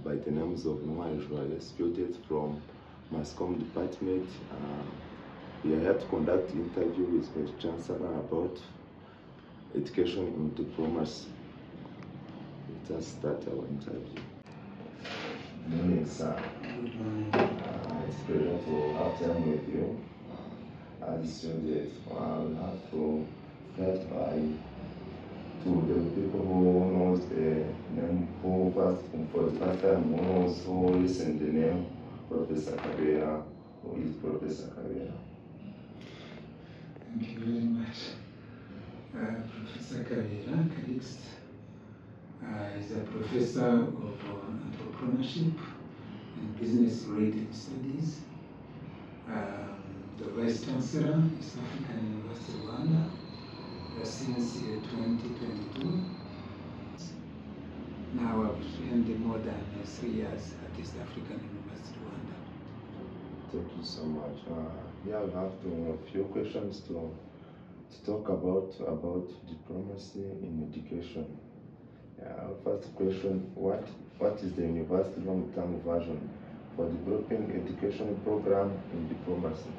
by the names of Noah Joyeux from Masscom department. We are here to conduct interview with the Chancellor about education in diplomacy. Let us start our interview. Good morning, sir. Good morning. It's a pleasure to have time with you. As students, I'll have to start by to the people who knows the name, who first, for the first time, who listen the name Professor Kabera. Who is Professor Kabera? Thank you very much. Professor Kabera Calixte is a professor of entrepreneurship and business-related studies, the Vice Chancellor, East African University Rwanda, since 2022. Now I've spent more than 3 years at East African University Rwanda. Thank you so much. Yeah, we have a few questions to talk about diplomacy in education. First question, what is the university long-term version for developing education program in diplomacy?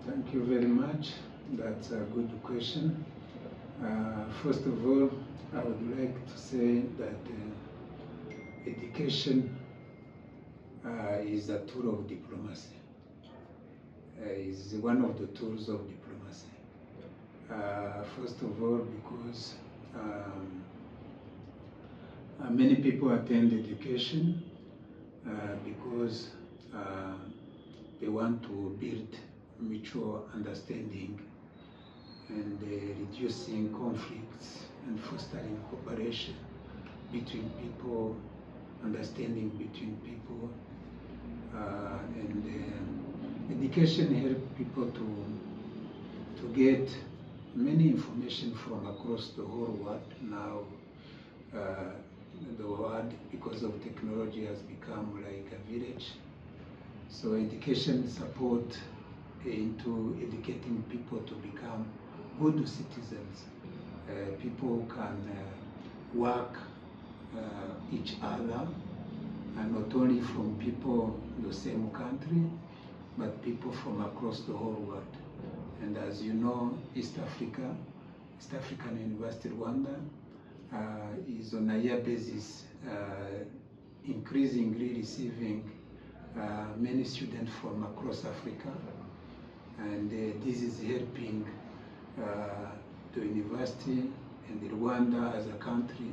Thank you very much. That's a good question. First of all, I would like to say that education is a tool of diplomacy. Is one of the tools of diplomacy. First of all, because many people attend education because they want to build mutual understanding and reducing conflicts and fostering cooperation between people, understanding between people, and education helps people to get many information from across the whole world. Now the world, because of technology, has become like a village. So education support into educating people to become good citizens. People can work each other, and not only from people in the same country, but people from across the whole world. And as you know, East African University Rwanda is on a year basis increasingly receiving many students from across Africa. And this is helping the university and the Rwanda as a country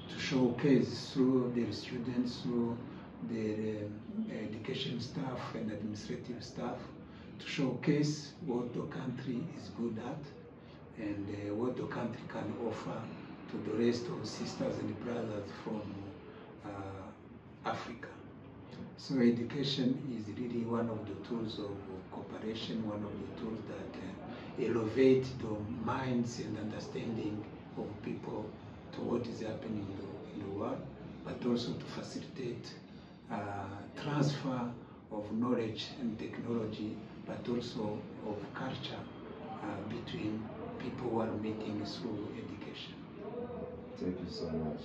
to showcase through their students, through their education staff and administrative staff, to showcase what the country is good at and what the country can offer to the rest of sisters and brothers from Africa. So education is really one of the tools of cooperation, one of the tools that elevate the minds and understanding of people to what is happening in the world, but also to facilitate transfer of knowledge and technology, but also of culture between people who are meeting through education. Thank you so much.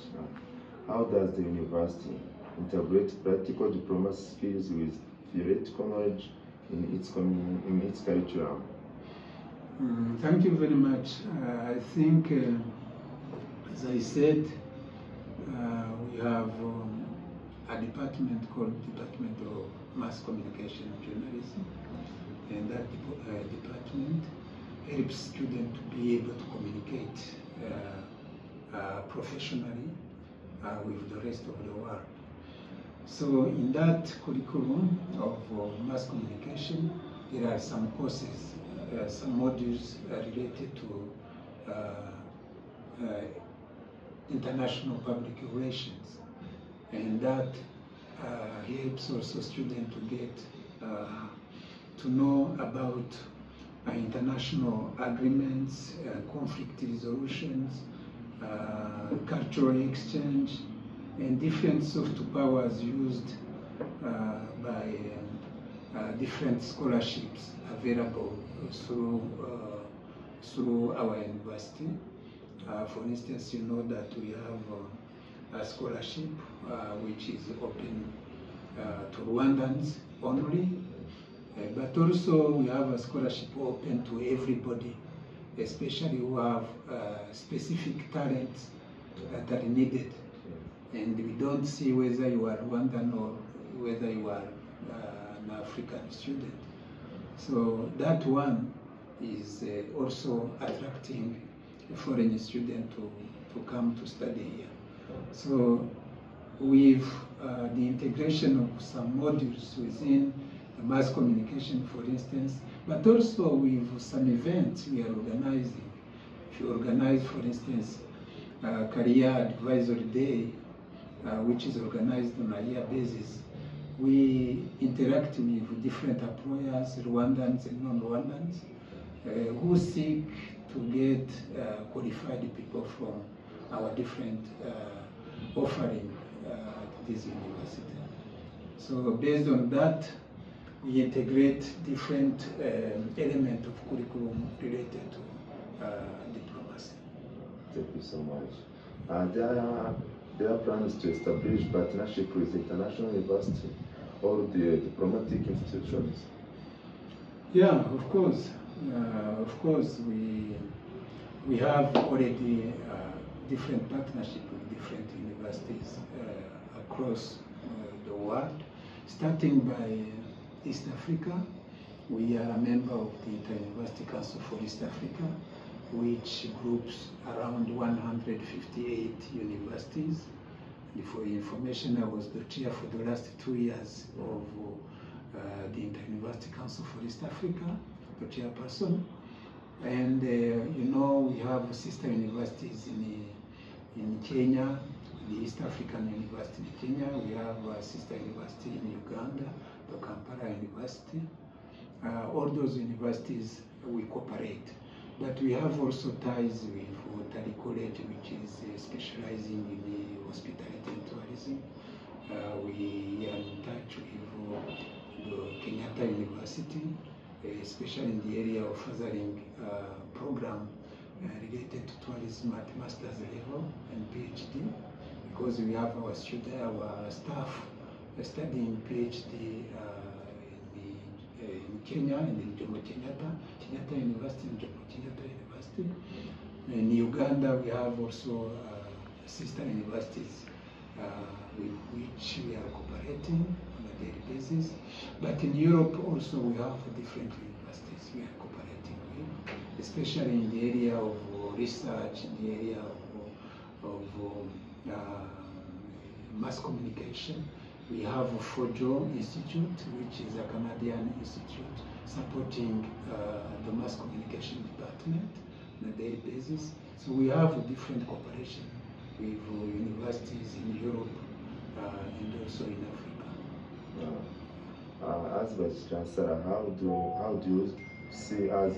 How does the university integrate practical diplomacy skills with theoretical knowledge in its curriculum? Thank you very much. I think, as I said, we have a department called Department of Mass Communication and Journalism, and that department helps students to be able to communicate professionally with the rest of the world. So in that curriculum of mass communication, there are some courses, some modules related to international public relations, and that helps also students to get to know about international agreements, conflict resolutions, cultural exchange, and different soft powers used by different scholarships available through our university. For instance, you know that we have scholarship, which is open to Rwandans only. But also we have a scholarship open to everybody, especially who have specific talents that are needed. And we don't see whether you are Rwandan or whether you are an African student. So that one is also attracting a foreign student to come to study here. So with the integration of some modules within the mass communication, for instance, but also with some events we are organizing. If you organize, for instance, Career Advisory Day, which is organized on a year basis, we interact with different employers, Rwandans and non-Rwandans, who seek to get qualified people from our different offering at this university. So based on that, we integrate different elements of curriculum related to diplomacy. Thank you so much. There are plans to establish partnership with international university or the diplomatic institutions. Yeah, of course. We have already different partnership with different universities across the world, starting by East Africa. We are a member of the Inter-University Council for East Africa, which groups around 158 universities. And for your information, I was the chair for the last 2 years of the Inter-University Council for East Africa, the chairperson. And you know, we have sister universities in Kenya, the East African University in Kenya. We have a sister university in Uganda, the Kampala University. All those universities we cooperate. But we have also ties with Tari College, which is specializing in the hospitality and tourism. We are in touch with the Kenyatta University, especially in the area of furthering program related to tourism at master's level and PhD, because we have our staff studying PhD in Kenya, in Jomo Kenyatta University, and Jomo Kenyatta University. In Uganda, we have also sister universities with which we are cooperating on a daily basis. But in Europe also we have different universities we are cooperating with, especially in the area of research, in the area of mass communication. We have Fojo Institute, which is a Canadian institute supporting the mass communication department on a daily basis. So we have a different cooperation with universities in Europe and also in Africa. As Vice Chancellor, how do you see as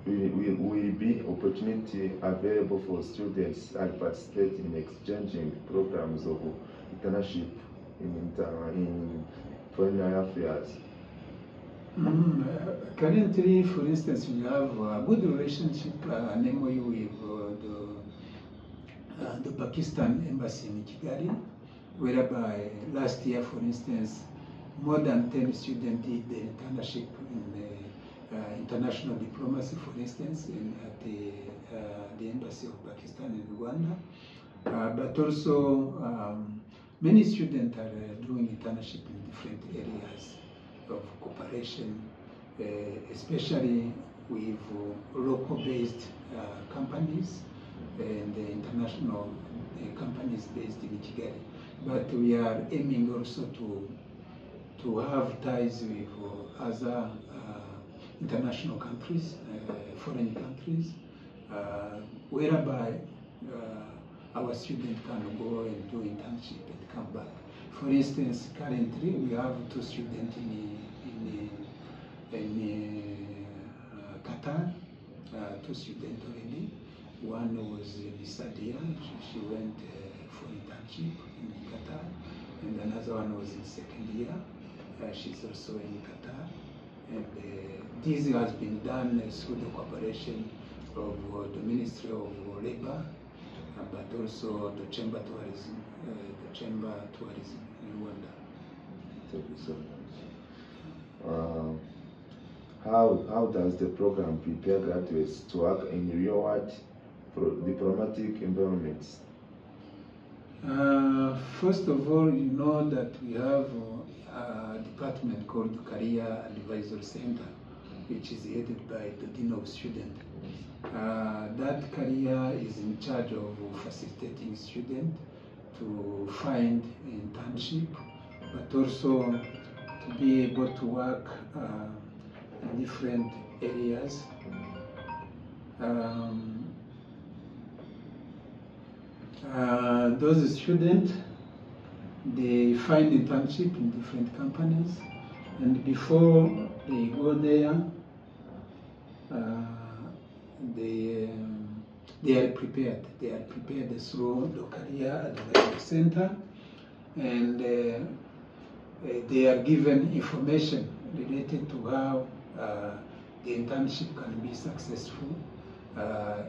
will be opportunity available for students and participate in exchanging programs of internship in foreign affairs? Currently, for instance, we have a good relationship, an MOU with the Pakistan Embassy in Kigali, whereby last year, for instance, more than 10 students did the internship in international diplomacy, for instance, at the Embassy of Pakistan in Rwanda. But also, many students are doing internship in different areas of cooperation, especially with local-based companies and the international companies based in Kigali. But we are aiming also to have ties with other international countries, foreign countries, whereby our students can go and do internship and come back. For instance, currently we have 2 students in Qatar, 2 students already. One was in Sadia, she went for internship in Qatar, and another one was in second year. She's also in Qatar. And this has been done through the cooperation of the Ministry of Labor, but also the Chamber Tourism the Chamber Tourism in Rwanda. Thank you so much. How does the program prepare graduates to work in real-world diplomatic environments? First of all, you know that we have a department called Career Advisory Center, which is headed by the Dean of Students. That career is in charge of facilitating students to find internship, but also to be able to work in different areas. Those students, they find internship in different companies, and before they go there, they are prepared. They are prepared through the Career Advisory Center, and they are given information related to how the internship can be successful.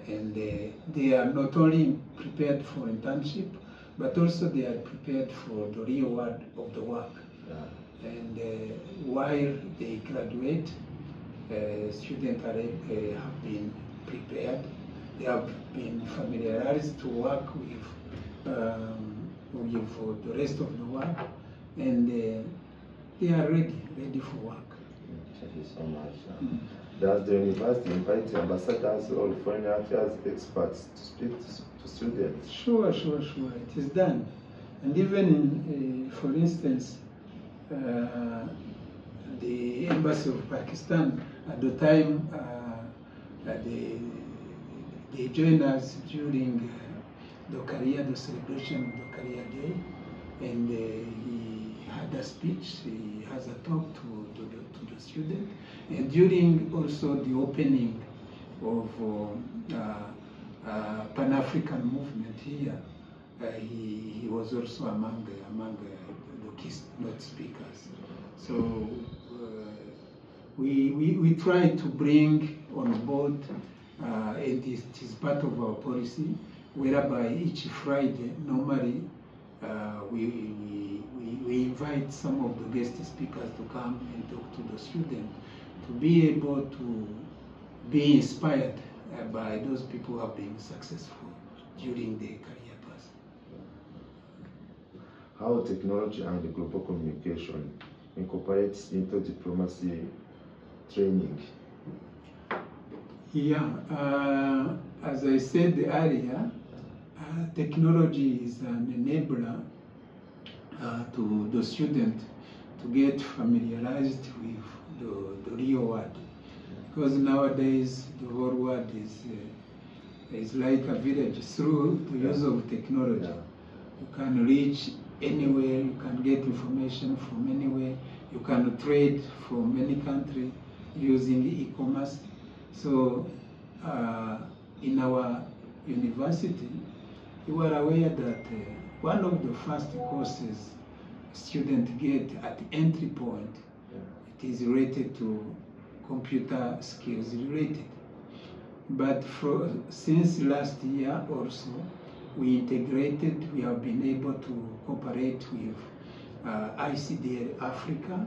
And they are not only prepared for internship, but also they are prepared for the real world of the work. Yeah. And while they graduate, students have been prepared. They have been familiarized to work with the rest of the work, and they are ready for work. Thank you so much. Does the university invite ambassadors or foreign affairs experts to speak to students? Sure. It is done. And even in, for instance, the Embassy of Pakistan, at the time they joined us during the celebration of the Career Day, and he had a speech, he has a talk to the student, and during also the opening of Pan-African movement here, he was also among the keynote speakers. So we try to bring on board, and it is part of our policy, whereby each Friday normally we invite some of the guest speakers to come and talk to the students, to be able to be inspired by those people who have been successful during their career path. How technology and global communication incorporates into diplomacy training? Yeah, as I said earlier, technology is an enabler to the student to get familiarized with the real world. Because nowadays the whole world is like a village. Through the use of technology, you can reach anywhere, you can get information from anywhere, you can trade from any country using e-commerce. So in our university, you are aware that one of the first courses students get at the entry point, it is related to computer skills related. But since last year also, we have been able to cooperate with ICDL Africa.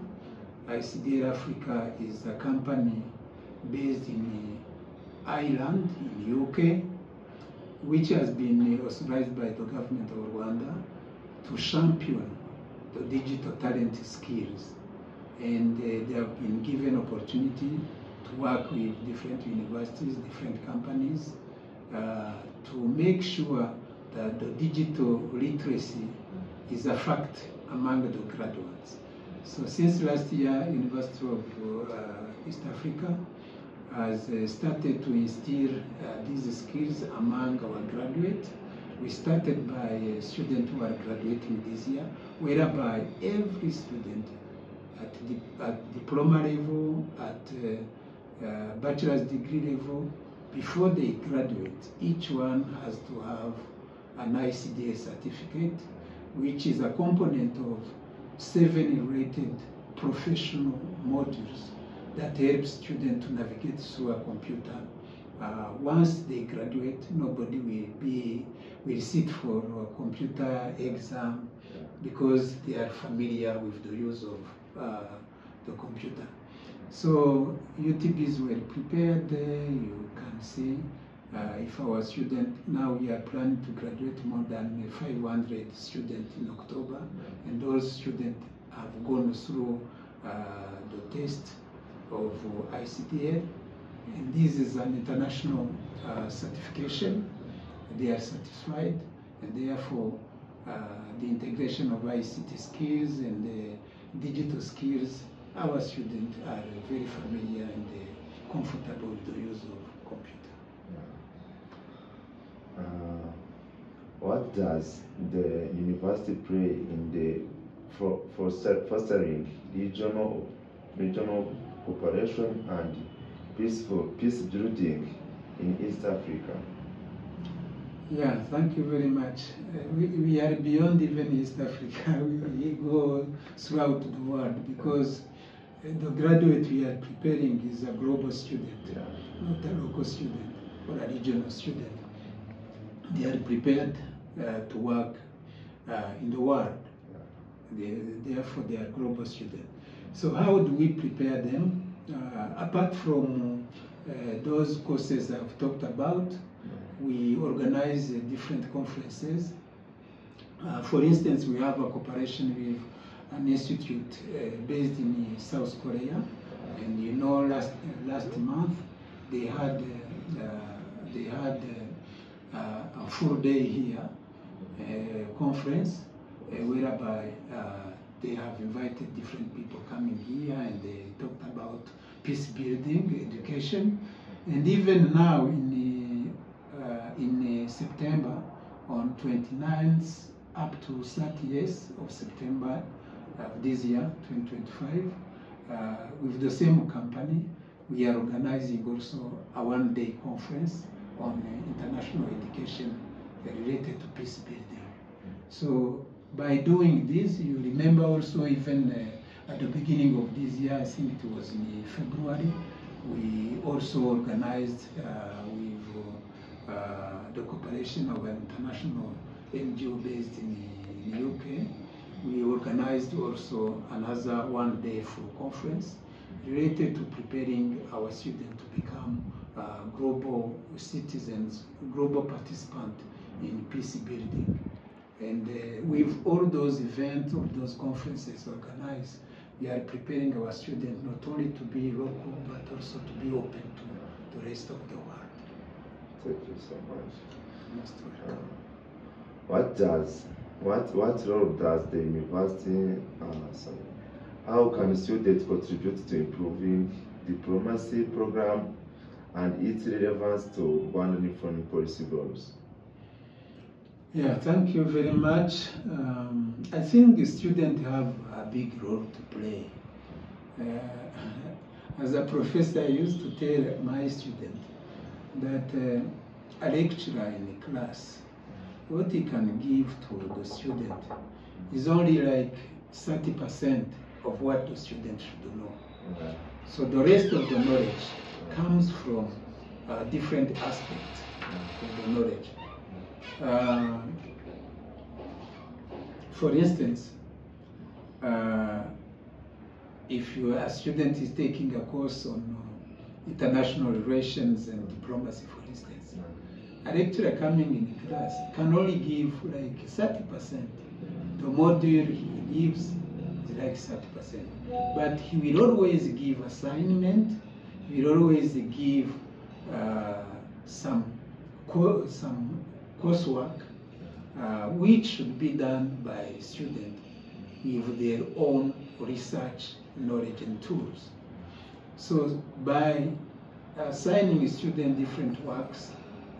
ICDL Africa is a company based in Ireland, in UK, which has been authorized by the government of Rwanda to champion the digital talent skills. And they have been given opportunity to work with different universities, different companies, to make sure that the digital literacy is a fact among the graduates. So since last year, University of East Africa has started to instill these skills among our graduates. We started by students who are graduating this year, whereby every student at diploma level, at bachelor's degree level, before they graduate, each one has to have an ICDA certificate, which is a component of 7 rated professional modules that help students to navigate through a computer once they graduate, nobody will sit for a computer exam because they are familiar with the use of the computer. So UTBs were prepared. You can see if our student, now we are planning to graduate more than 500 students in October, and those students have gone through the test of ICTL, and this is an international certification. They are satisfied, and therefore the integration of ICT skills and the digital skills, our students are very familiar and comfortable with the use of computer. What does the university play in the fostering regional cooperation and peace building in East Africa? Yeah, thank you very much. We are beyond even East Africa. We go throughout the world because the graduate we are preparing is a global student, not a local student or a regional student. They are prepared to work in the world. Therefore, they are global students. So how do we prepare them? Apart from those courses I've talked about, we organize different conferences. For instance, we have a cooperation with an institute based in South Korea, and you know, last month they had a full day here conference whereby they have invited different people coming here, and they talked about peace building, education, and even now in September, on 29th up to 30th of September this year, 2025, with the same company, we are organizing also a one-day conference on international education related to peace building. So by doing this, you remember also even at the beginning of this year, I think it was in February, we also organized with the cooperation of an international NGO based in the UK. We organized also another one-day full conference related to preparing our students to become global citizens, global participants in peace building. And with all those events, all those conferences organized, we are preparing our students not only to be local, but also to be open to the rest of the world. Thank you so much. Most welcome. What role does the university, how can students contribute to improving diplomacy program and its relevance to one uniform policy goals? Yeah, thank you very much. I think the students have a big role to play. As a professor, I used to tell my students that a lecturer in a class, what he can give to the student is only like 30% of what the student should know. So the rest of the knowledge comes from different aspects of the knowledge. For instance, if a student is taking a course on international relations and diplomacy, for instance, a lecturer coming in class can only give like 30%. The module he gives is like 30%. But he will always give assignment, he will always give some coursework, which should be done by students with their own research, knowledge, and tools. So by assigning students different works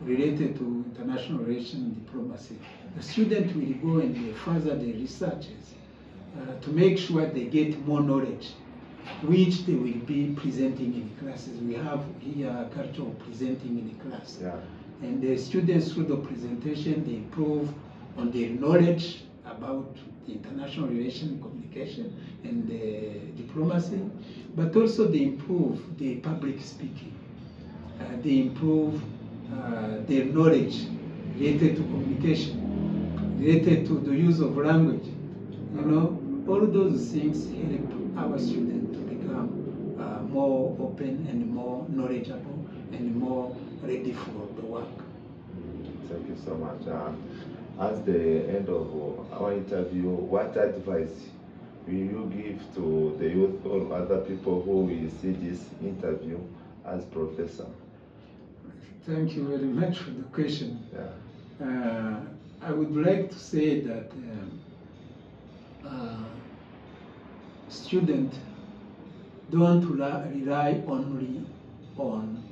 related to international relations and diplomacy, the student will go and further their researches to make sure they get more knowledge, which they will be presenting in classes. We have here a culture of presenting in a class. Yeah. And the students, through the presentation, they improve on their knowledge about the international relations, communication, and diplomacy, but also they improve the public speaking. they improve their knowledge related to communication, related to the use of language. You know, all those things help our students to become more open and more knowledgeable and more ready for the work. Thank you so much. At the end of our interview, what advice will you give to the youth or other people who will see this interview as professor? Thank you very much for the question. Yeah. I would like to say that students don't rely only on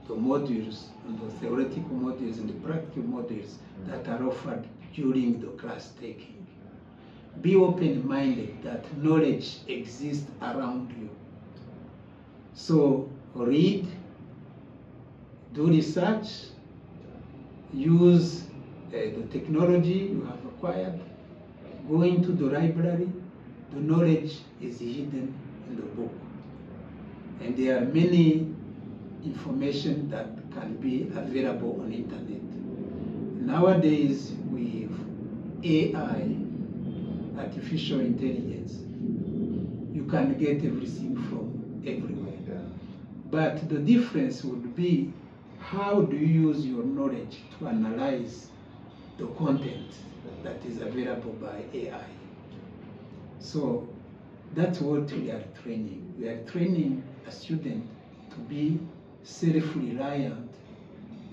the modules, and the theoretical modules and the practical modules that are offered during the class taking. Be open-minded that knowledge exists around you. So read, do research, use the technology you have acquired, go into the library. The knowledge is hidden in the book. And there are many information that can be available on internet. Nowadays, with AI, artificial intelligence, you can get everything from everywhere. Yeah. But the difference would be, how do you use your knowledge to analyze the content that is available by AI? So that's what we are training. We are training a student to be self-reliant,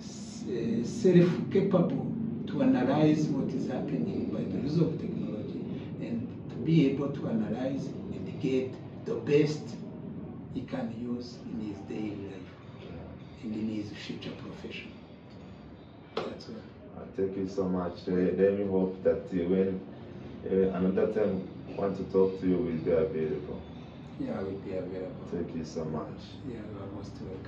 self-capable to analyze what is happening by the use of technology, and to be able to analyze and get the best he can use in his daily life and in his future profession. That's all. Thank you so much. Then we hope that when another time want to talk to you, will be available. Yeah, I will be available. Thank you so much. Yeah, you are most welcome.